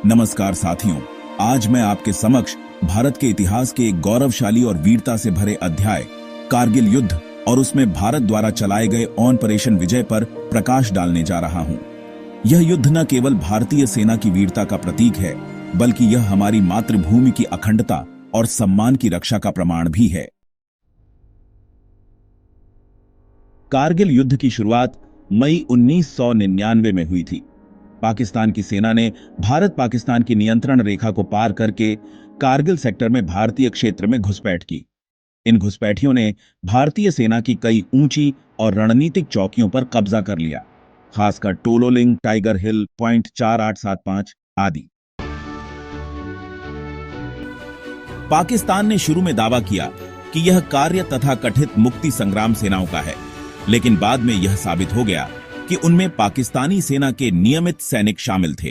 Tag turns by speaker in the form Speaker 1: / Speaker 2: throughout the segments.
Speaker 1: नमस्कार साथियों, आज मैं आपके समक्ष भारत के इतिहास के एक गौरवशाली और वीरता से भरे अध्याय कारगिल युद्ध और उसमें भारत द्वारा चलाए गए ऑपरेशन विजय पर प्रकाश डालने जा रहा हूं। यह युद्ध न केवल भारतीय सेना की वीरता का प्रतीक है, बल्कि यह हमारी मातृभूमि की अखंडता और सम्मान की रक्षा का प्रमाण भी है। कारगिल युद्ध की शुरुआत मई 1999 में हुई थी। पाकिस्तान की सेना ने भारत पाकिस्तान की नियंत्रण रेखा को पार करके कारगिल सेक्टर में भारतीय क्षेत्र में घुसपैठ की। इन घुसपैठियों ने भारतीय सेना की कई ऊंची और रणनीतिक चौकियों पर कब्जा कर लिया, खासकर टोलोलिंग, टाइगर हिल, पॉइंट 4875 आदि। पाकिस्तान ने शुरू में दावा किया कि यह कार्य तथा कथित मुक्ति संग्राम सेनाओं का है, लेकिन बाद में यह साबित हो गया कि उनमें पाकिस्तानी सेना के नियमित सैनिक शामिल थे।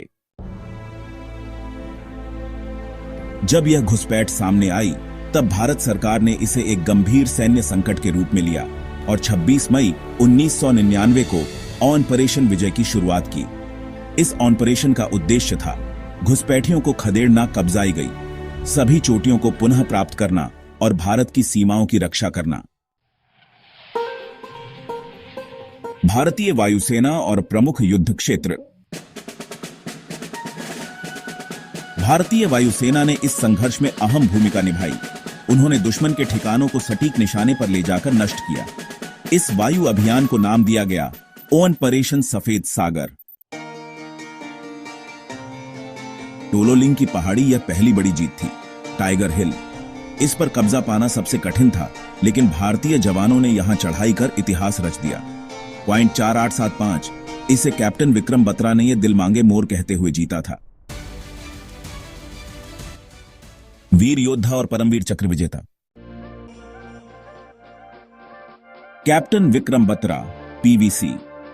Speaker 1: जब यह घुसपैठ सामने आई, तब भारत सरकार ने इसे एक गंभीर सैन्य संकट के रूप में लिया और 26 मई 1999 को ऑपरेशन विजय की शुरुआत की। इस ऑपरेशन का उद्देश्य था घुसपैठियों को खदेड़ना, कब्जाई गई सभी चोटियों को पुनः प्राप्त करना और भारत की सीमाओं की रक्षा करना। भारतीय वायुसेना और प्रमुख युद्ध क्षेत्र। भारतीय वायुसेना ने इस संघर्ष में अहम भूमिका निभाई। उन्होंने दुश्मन के ठिकानों को सटीक निशाने पर ले जाकर नष्ट किया। इस वायु अभियान को नाम दिया गया ऑपरेशन सफेद सागर। टोलोलिंग की पहाड़ी यह पहली बड़ी जीत थी। टाइगर हिल, इस पर कब्जा पाना सबसे कठिन था, लेकिन भारतीय जवानों ने यहां चढ़ाई कर इतिहास रच दिया। पॉइंट 4875, इसे कैप्टन विक्रम बत्रा ने यह दिल मांगे मोर कहते हुए जीता था। वीर योद्धा और परमवीर चक्र विजेता कैप्टन विक्रम बत्रा, पीवीसी,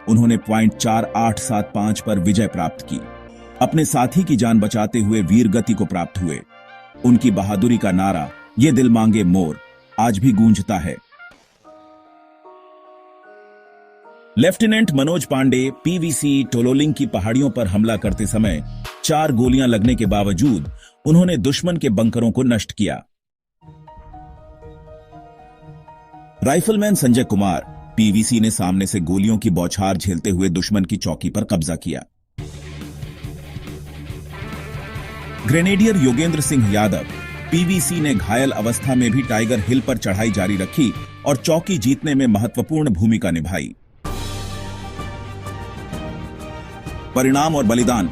Speaker 1: उन्होंने पॉइंट 4875 पर विजय प्राप्त की। अपने साथी की जान बचाते हुए वीर गति को प्राप्त हुए। उनकी बहादुरी का नारा ये दिल मांगे मोर आज भी गूंजता है। लेफ्टिनेंट मनोज पांडे, पीवीसी, टोलोलिंग की पहाड़ियों पर हमला करते समय 4 गोलियां लगने के बावजूद उन्होंने दुश्मन के बंकरों को नष्ट किया। राइफलमैन संजय कुमार, पीवीसी, ने सामने से गोलियों की बौछार झेलते हुए दुश्मन की चौकी पर कब्जा किया। ग्रेनेडियर योगेंद्र सिंह यादव, पीवीसी, ने घायल अवस्था में भी टाइगर हिल पर चढ़ाई जारी रखी और चौकी जीतने में महत्वपूर्ण भूमिका निभाई। परिणाम और बलिदान,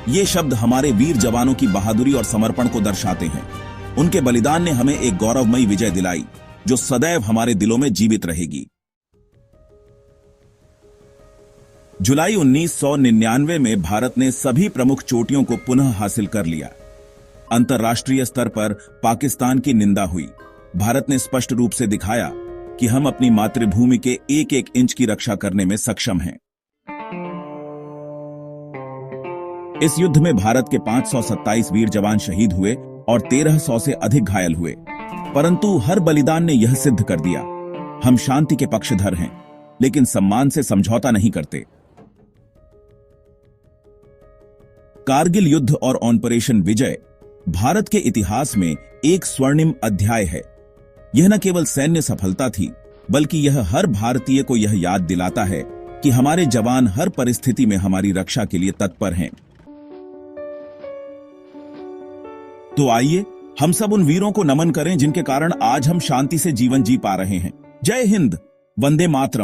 Speaker 1: ये शब्द हमारे वीर जवानों की बहादुरी और समर्पण को दर्शाते हैं। उनके बलिदान ने हमें एक गौरवमयी विजय दिलाई, जो सदैव हमारे दिलों में जीवित रहेगी। जुलाई 1999 में भारत ने सभी प्रमुख चोटियों को पुनः हासिल कर लिया। अंतर्राष्ट्रीय स्तर पर पाकिस्तान की निंदा हुई। भारत ने स्पष्ट रूप से दिखाया कि हम अपनी मातृभूमि के एक एक इंच की रक्षा करने में सक्षम हैं। इस युद्ध में भारत के 527 वीर जवान शहीद हुए और 1300 से अधिक घायल हुए, परंतु हर बलिदान ने यह सिद्ध कर दिया, हम शांति के पक्षधर हैं, लेकिन सम्मान से समझौता नहीं करते। कारगिल युद्ध और ऑपरेशन विजय भारत के इतिहास में एक स्वर्णिम अध्याय है। यह न केवल सैन्य सफलता थी, बल्कि यह हर भारतीय को यह याद दिलाता है कि हमारे जवान हर परिस्थिति में हमारी रक्षा के लिए तत्पर हैं। तो आइए हम सब उन वीरों को नमन करें जिनके कारण आज हम शांति से जीवन जी पा रहे हैं। जय हिंद, वंदे मातरम।